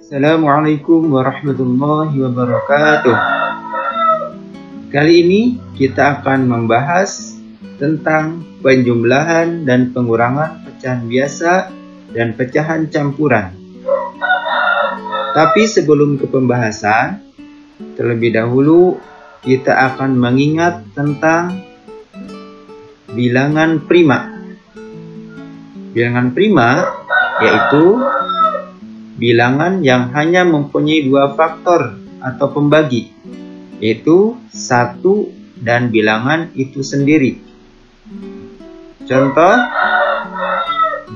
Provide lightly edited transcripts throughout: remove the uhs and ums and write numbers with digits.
Assalamualaikum warahmatullahi wabarakatuh. Kali ini kita akan membahas tentang penjumlahan dan pengurangan pecahan biasa dan pecahan campuran. Tapi sebelum ke pembahasan, terlebih dahulu kita akan mengingat tentang bilangan prima. Bilangan prima yaitu bilangan yang hanya mempunyai dua faktor atau pembagi, yaitu 1 dan bilangan itu sendiri. Contoh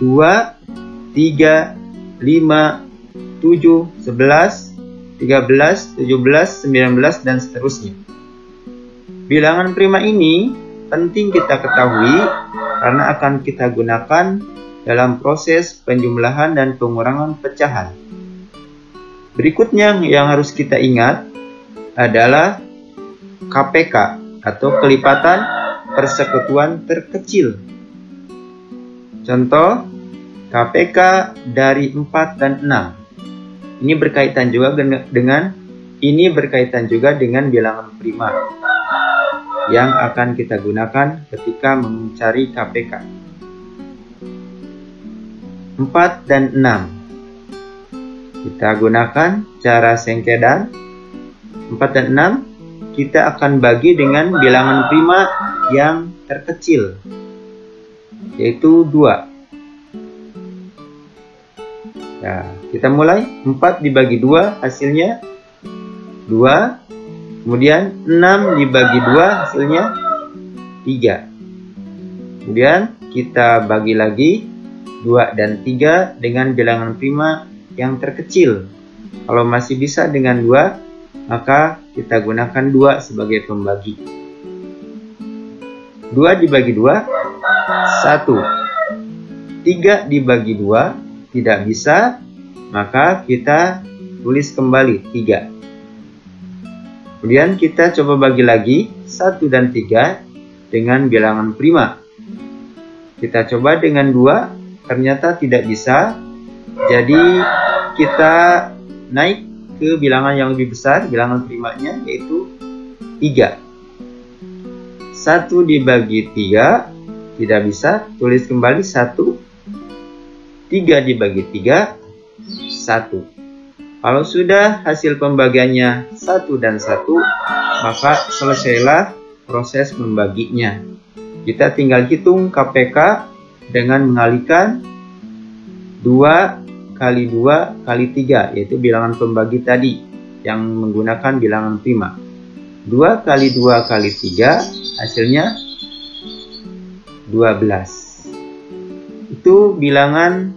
2, 3, 5, 7, 11, 13, 17, 19, dan seterusnya. Bilangan prima ini penting kita ketahui karena akan kita gunakan dalam proses penjumlahan dan pengurangan pecahan. Berikutnya yang harus kita ingat adalah KPK atau kelipatan persekutuan terkecil. Contoh KPK dari 4 dan 6. Ini berkaitan juga dengan bilangan prima yang akan kita gunakan ketika mencari KPK. 4 dan 6. Kita gunakan cara sengkedan. 4 dan 6 kita akan bagi dengan bilangan prima yang terkecil, yaitu 2. Nah, kita mulai. 4 dibagi 2 hasilnya 2. Kemudian 6 dibagi 2 hasilnya 3. Kemudian kita bagi lagi 2 dan 3 dengan bilangan prima yang terkecil. Kalau masih bisa dengan 2, maka kita gunakan 2 sebagai pembagi. 2 dibagi 2, 1. 3 dibagi 2, tidak bisa, maka kita tulis kembali 3. Kemudian kita coba bagi lagi 1 dan 3 dengan bilangan prima. Kita coba dengan 2, ternyata tidak bisa, jadi kita naik ke bilangan yang lebih besar, bilangan primanya, yaitu 3. 1 dibagi 3 tidak bisa, tulis kembali 1. 3 dibagi 3, 1. Kalau sudah hasil pembagiannya 1 dan 1, maka selesailah proses membaginya. Kita tinggal hitung KPK dengan mengalihkan 2 kali 2 kali 3, yaitu bilangan pembagi tadi yang menggunakan bilangan prima. 2 kali 2 kali 3 hasilnya 12. Itu bilangan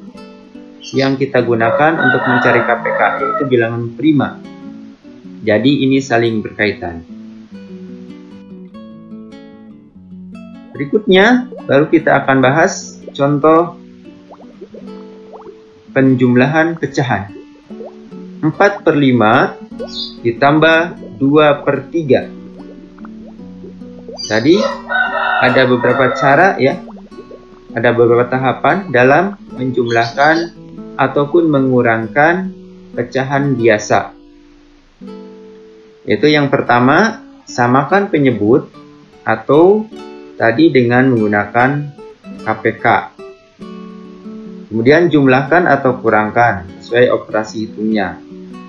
yang kita gunakan untuk mencari KPK, yaitu bilangan prima. Jadi ini saling berkaitan. Berikutnya baru kita akan bahas contoh penjumlahan pecahan. 4/5 ditambah 2/3. Tadi ada beberapa cara ya, ada beberapa tahapan dalam menjumlahkan ataupun mengurangkan pecahan biasa. Yaitu yang pertama, samakan penyebut atau tadi dengan menggunakan KPK. Kemudian jumlahkan atau kurangkan sesuai operasi hitungnya.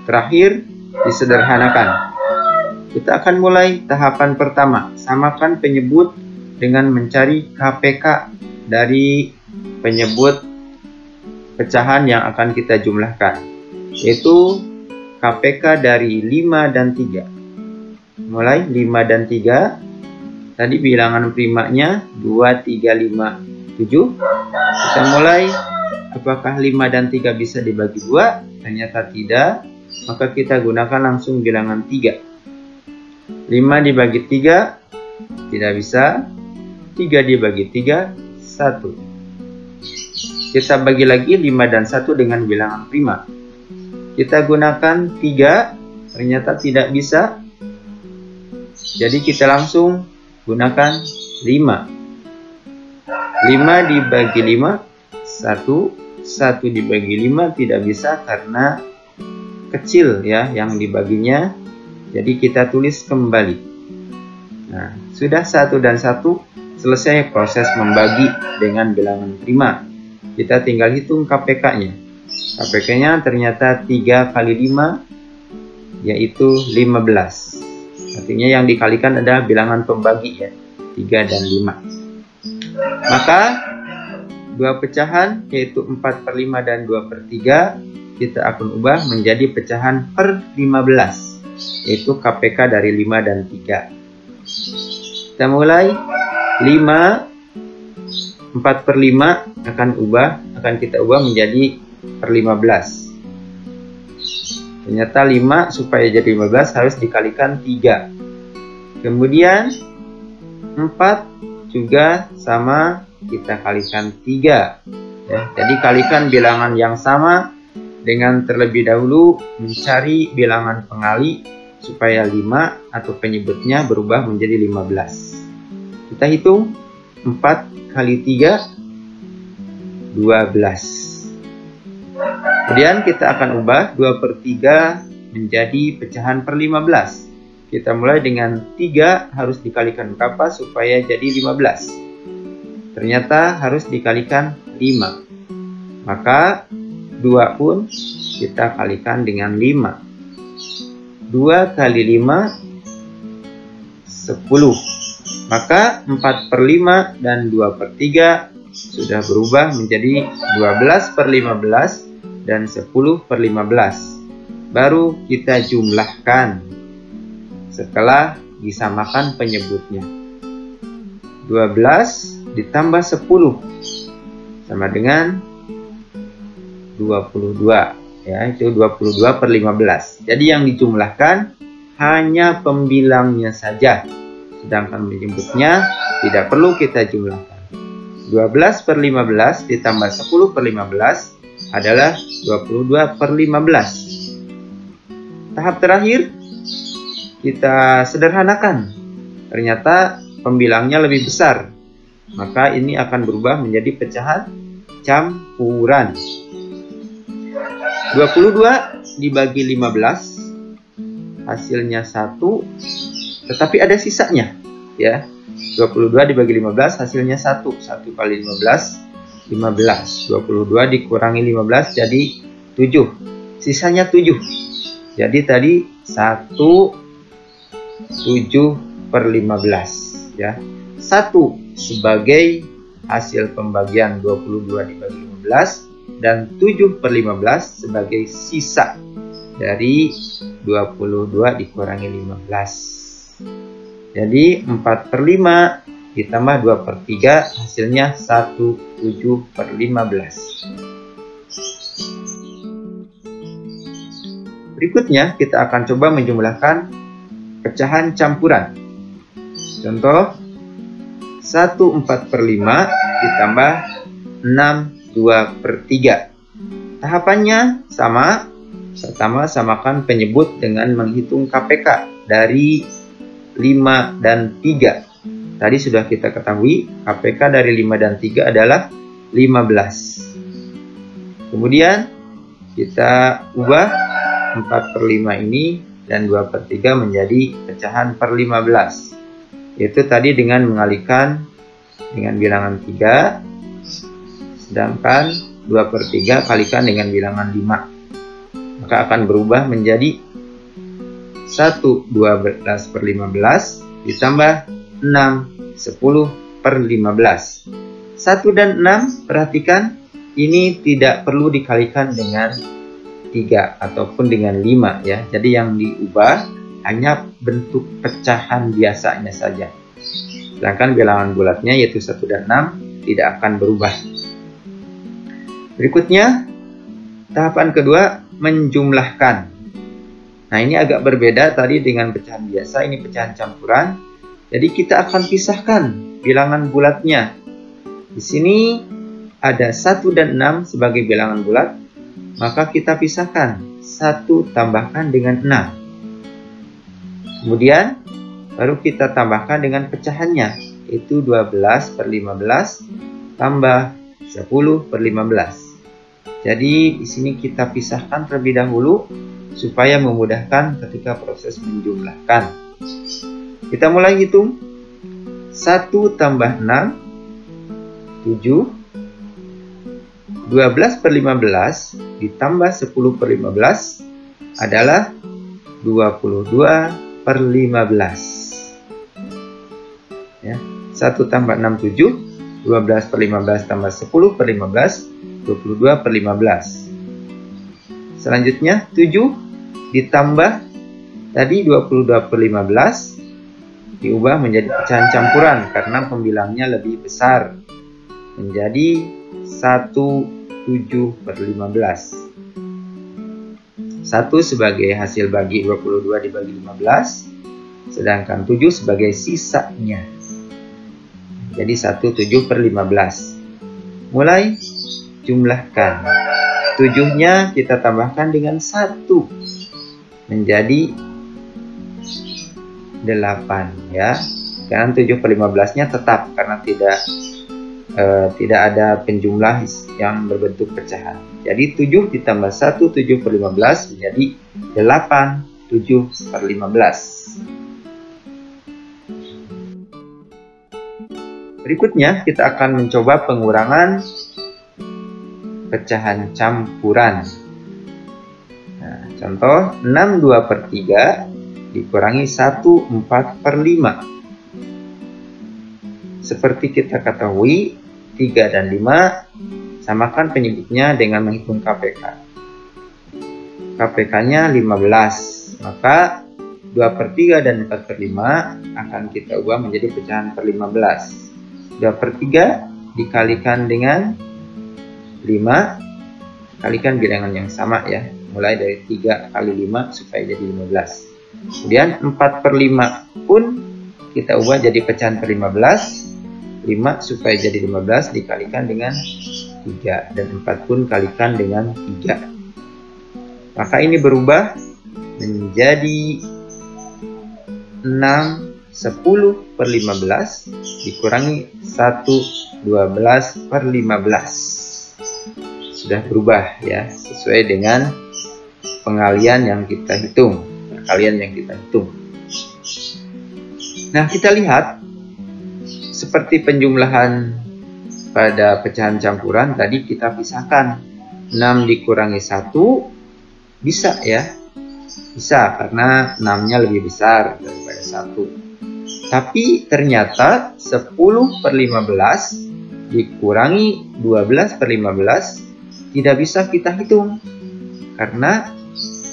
Terakhir, disederhanakan. Kita akan mulai tahapan pertama, samakan penyebut dengan mencari KPK dari penyebut pecahan yang akan kita jumlahkan, yaitu KPK dari 5 dan 3. Mulai 5 dan 3. Tadi bilangan primanya 2, 3, 5, 7. Kita mulai, apakah 5 dan 3 bisa dibagi 2? Ternyata tidak, maka kita gunakan langsung bilangan 3. 5 dibagi 3, tidak bisa. 3 dibagi 3, 1. Kita bagi lagi 5 dan 1 dengan bilangan prima. Kita gunakan 3, ternyata tidak bisa. Jadi kita langsung gunakan 5. 5 dibagi 5, 1. 1 dibagi 5 tidak bisa karena kecil ya yang dibaginya. Jadi kita tulis kembali. Nah, sudah 1 dan 1 selesai proses membagi dengan bilangan prima. Kita tinggal hitung KPK-nya. KPK-nya ternyata 3 kali 5 yaitu 15. Artinya yang dikalikan adalah bilangan pembagi ya, 3 dan 5. Maka dua pecahan yaitu 4/5 dan 2/3 kita akan ubah menjadi pecahan per 15, yaitu KPK dari 5 dan 3. Kita mulai 5, 4/5 akan kita ubah menjadi per 15. Ternyata 5 supaya jadi 15 harus dikalikan 3. Kemudian 4 juga sama kita kalikan 3 ya. Jadi kalikan bilangan yang sama dengan terlebih dahulu mencari bilangan pengali supaya 5 atau penyebutnya berubah menjadi 15. Kita hitung 4 kali 3 12. Kemudian kita akan ubah 2/3 menjadi pecahan per 15. Kita mulai dengan 3 harus dikalikan berapa supaya jadi 15. Ternyata harus dikalikan 5. Maka 2 pun kita kalikan dengan 5. 2 kali 5 10. Maka 4/5 dan 2/3 sudah berubah menjadi 12/15 dan 10/15. Baru kita jumlahkan setelah disamakan penyebutnya. 12 ditambah 10 sama dengan 22 ya, itu 22/15. Jadi yang dijumlahkan hanya pembilangnya saja, sedangkan penyebutnya tidak perlu kita jumlahkan. 12/15 ditambah 10/15 adalah 22/15. Tahap terakhir kita sederhanakan. Ternyata pembilangnya lebih besar. Maka ini akan berubah menjadi pecahan campuran. 22 dibagi 15 hasilnya 1, tetapi ada sisanya ya. 22 dibagi 15 hasilnya 1. 1 kali 15 15. 22 dikurangi 15 jadi 7. Sisanya 7. Jadi tadi 1 7/15 ya. 1 sebagai hasil pembagian 22 dibagi 15 dan 7/15 sebagai sisa dari 22 dikurangi 15. Jadi 4/5 ditambah 2/3 hasilnya 1/7/15. Berikutnya kita akan coba menjumlahkan pecahan campuran. Contoh 1/4/5 ditambah 6/2/3. Tahapannya sama. Pertama samakan penyebut dengan menghitung KPK dari 5 dan 3. Tadi sudah kita ketahui KPK dari 5 dan 3 adalah 15. Kemudian kita ubah 4/5 ini dan 2/3 menjadi pecahan per 15. Yaitu tadi dengan mengalikan dengan bilangan 3, sedangkan 2/3 kalikan dengan bilangan 5. Maka akan berubah menjadi 1/12/15 ditambah 6 10/15. 1 dan 6 perhatikan ini tidak perlu dikalikan dengan 3 ataupun dengan 5 ya. Jadi yang diubah hanya bentuk pecahan biasanya saja. Sedangkan bilangan bulatnya yaitu 1 dan 6 tidak akan berubah. Berikutnya tahapan kedua menjumlahkan. Nah ini agak berbeda tadi dengan pecahan biasa, ini pecahan campuran. Jadi kita akan pisahkan bilangan bulatnya. Di sini ada 1 dan 6 sebagai bilangan bulat, maka kita pisahkan 1 tambahkan dengan 6. Kemudian baru kita tambahkan dengan pecahannya, yaitu 12/15 tambah 10/15. Jadi di sini kita pisahkan terlebih dahulu supaya memudahkan ketika proses menjumlahkan. Kita mulai hitung. 1 tambah 6, 7. 12 per 15 ditambah 10 per 15 adalah 22 per 15. Ya, 1 tambah 6, 7. 12 per 15 tambah 10 per 15, 22 per 15. Selanjutnya 7 ditambah tadi 22 per 15 diubah menjadi pecahan campuran karena pembilangnya lebih besar menjadi 17 per 15. 1 sebagai hasil bagi 22 dibagi 15, sedangkan 7 sebagai sisanya. Jadi 17 per 15. Mulai jumlahkan. 7-nya kita tambahkan dengan 1 menjadi 8 ya. Karena 7 per 15-nya tetap karena tidak ada penjumlah yang berbentuk pecahan. Jadi 7 ditambah 1, 7 per 15 menjadi 8, 7 per 15. Berikutnya kita akan mencoba pengurangan pecahan campuran. Nah, contoh 6 2 per 3 dikurangi 1 4 per 5. Seperti kita ketahui 3 dan 5 samakan penyebutnya dengan menghitung KPK. KPK-nya 15. Maka 2 per 3 dan 4 per 5 akan kita ubah menjadi pecahan per 15. 2 per 3 dikalikan dengan 5, kalikan bilangan yang sama ya, mulai dari 3 kali 5 supaya jadi 15. Kemudian 4 per 5 pun kita ubah jadi pecahan per 15, 5 supaya jadi 15 dikalikan dengan 3, dan 4 pun kalikan dengan 3. Maka ini berubah menjadi 6 10 per 15 dikurangi 1 12 per 15. Sudah berubah ya, sesuai dengan pengalian yang kita hitung, perkalian yang kita hitung. Nah, kita lihat seperti penjumlahan pada pecahan campuran tadi kita pisahkan. 6 dikurangi 1 bisa ya, bisa karena 6-nya lebih besar daripada 1. Tapi ternyata 10 per 15 dikurangi 12 per 15 tidak bisa kita hitung karena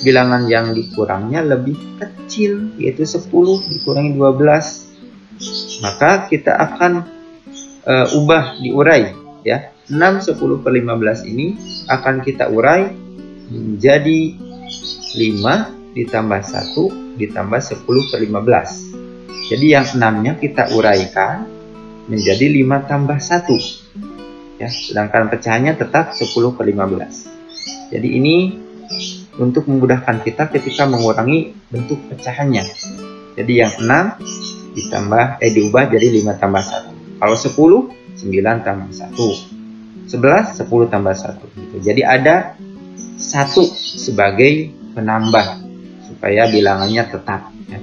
bilangan yang dikurangnya lebih kecil, yaitu 10 dikurangi 12. Maka kita akan ubah, diurai ya. 6 10 per 15 ini akan kita urai menjadi 5 ditambah 1 ditambah 10 per 15. Jadi yang 6-nya kita uraikan menjadi 5 tambah 1 ya, sedangkan pecahannya tetap 10 per 15. Jadi ini untuk memudahkan kita ketika mengurangi bentuk pecahannya. Jadi yang 6 diubah jadi 5 tambah 1. Kalau 10, 9 tambah 1. 11, 10 tambah 1 gitu. Jadi ada 1 sebagai penambah supaya bilangannya tetap ya.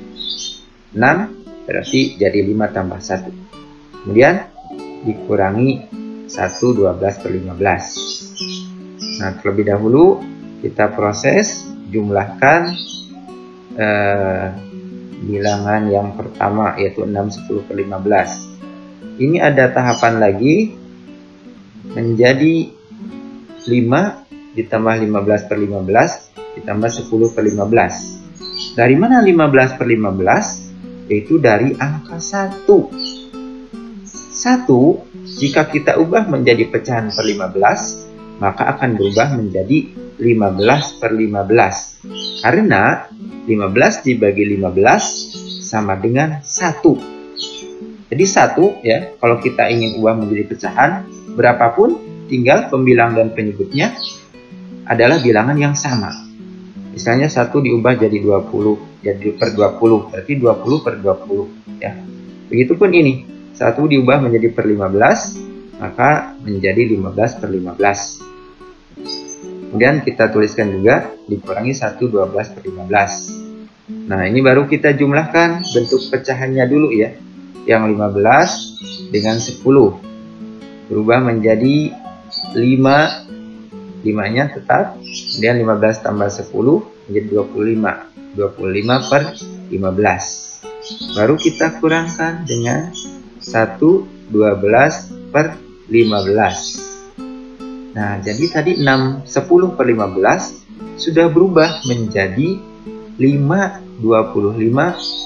6 berarti jadi 5 tambah 1. Kemudian dikurangi 1 12 per 15. Nah, terlebih dahulu kita proses jumlahkan bilangan yang pertama, yaitu 6 10 per 15. Ini ada tahapan lagi menjadi 5 ditambah 15 per 15 ditambah 10 per 15. Dari mana 15 per 15? Yaitu dari angka 1. 1 jika kita ubah menjadi pecahan per 15, maka akan berubah menjadi 15 per 15. Karena 15 dibagi 15 sama dengan 1. Jadi 1 ya, kalau kita ingin ubah menjadi pecahan berapapun, tinggal pembilang dan penyebutnya adalah bilangan yang sama. Misalnya 1 diubah jadi 20, jadi per 20, berarti 20 per 20 ya. Begitupun ini, 1 diubah menjadi per 15, maka menjadi 15 per 15. Kemudian kita tuliskan juga dikurangi 1 12 per 15. Nah, ini baru kita jumlahkan bentuk pecahannya dulu ya. Yang 15 dengan 10 berubah menjadi 5. 5-nya tetap. Kemudian 15 tambah 10 menjadi 25. 25 per 15. Baru kita kurangkan dengan 1 12 per 15. Nah, jadi tadi 10 per 15 sudah berubah menjadi 25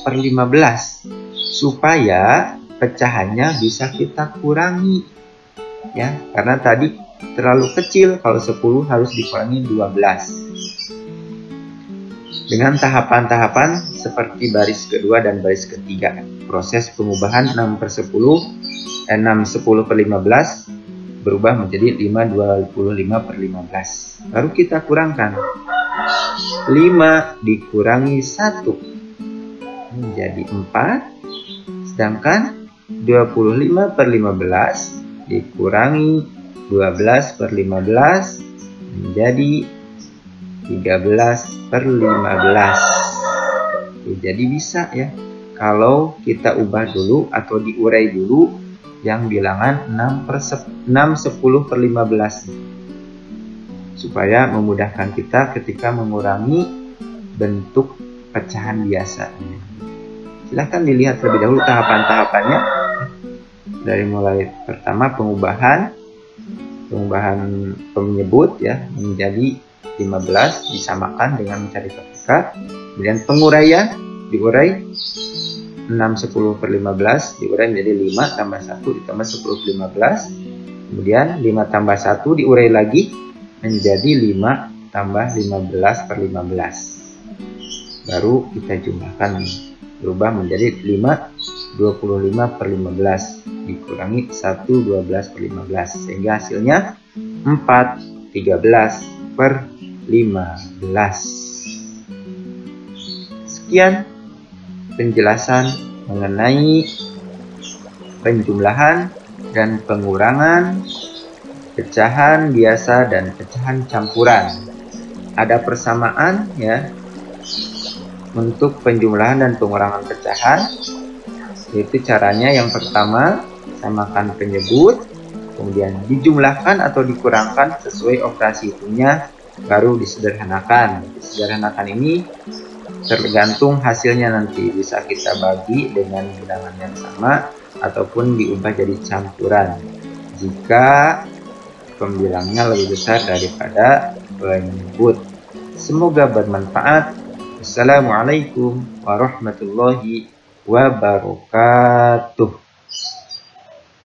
per 15. Supaya pecahannya bisa kita kurangi. Ya, karena tadi terlalu kecil, kalau 10 harus dikurangi 12. Dengan tahapan-tahapan seperti baris kedua dan baris ketiga. Proses pengubahan 6 per 10 per 15 berubah menjadi 5 per 15. Baru kita kurangkan. 5 dikurangi 1 menjadi 4. Sedangkan 25 per 15 dikurangi 12 per 15 menjadi 13 per 15. Jadi bisa ya, kalau kita ubah dulu atau diurai dulu yang bilangan 6 10 per 15 supaya memudahkan kita ketika mengurangi bentuk pecahan biasa. Silahkan dilihat lebih dahulu tahapan-tahapannya. Dari mulai pertama pengubahan penyebut ya menjadi 15 disamakan dengan mencari vertika. Kemudian penguraian diurai 6 10 per 15 diurai menjadi 5 tambah 1 ditambah 10 per 15. Kemudian 5 tambah 1 diurai lagi menjadi 5 tambah 15 per 15. Baru kita jumlahkan, berubah menjadi 5 25 per 15 dikurangi 1 12 per 15 sehingga hasilnya 4 13 per 15. Sekian penjelasan mengenai penjumlahan dan pengurangan pecahan biasa dan pecahan campuran. Ada persamaan ya untuk penjumlahan dan pengurangan pecahan, yaitu caranya yang pertama samakan penyebut, kemudian dijumlahkan atau dikurangkan sesuai operasi hitungnya, baru disederhanakan. Disederhanakan ini tergantung hasilnya, nanti bisa kita bagi dengan bilangan yang sama ataupun diubah jadi campuran jika pembilangnya lebih besar daripada penyebut. Semoga bermanfaat. Wassalamualaikum warahmatullahi wabarakatuh.